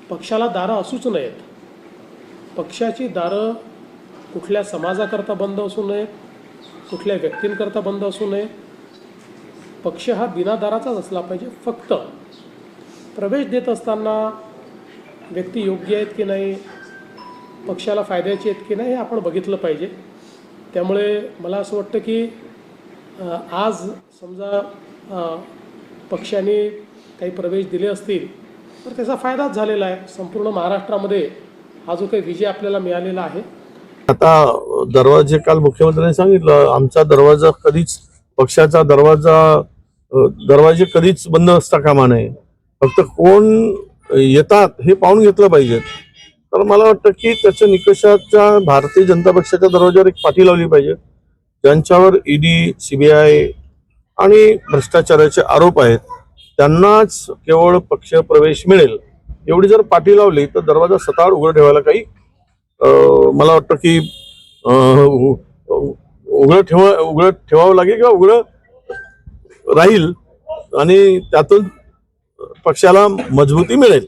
पक्षाला दारं असूच नयेत. पक्षाची दारं कुठल्या समाजाकरता बंद असू नयेत, कुठल्या व्यक्तींकरता बंद असू नये. पक्ष हा बिना दाराचाच असला पाहिजे. फक्त प्रवेश देत असताना व्यक्ती योग्य आहेत की नाही, पक्षाला फायद्याची आहेत की नाही, हे आपण बघितलं पाहिजे. त्यामुळे मला असं वाटतं की आज समजा पक्षाने काही प्रवेश दिले असतील तर त्याचा फायदाच झालेला आहे. संपूर्ण महाराष्ट्रामध्ये हा जो काही विजय आपल्याला मिळालेला आहे. आता दरवाजे काल मुख्यमंत्र्यांनी सांगितलं, आमचा दरवाजा कधीच, पक्षाचा दरवाजे कधीच बंद असता कामा नये. फक्त कोण येतात हे पाहून घेतलं पाहिजे. तर मला वाटतं की त्याच्या निकषाच्या भारतीय जनता पक्षाच्या दरवाजावर एक पाठी लावली पाहिजे. ज्यांच्यावर ईडी, सीबीआय आणि भ्रष्टाचाराचे आरोप आहेत त्यांनाच केवळ पक्ष प्रवेश मिळेल एवढी जर पाठी लावली तर दरवाजा सताड उघड ठेवायला काही मला वाटतं की उघड ठेवावं लागेल किंवा उघड राहील आणि त्यातून पक्षाला मजबूती मिळेल.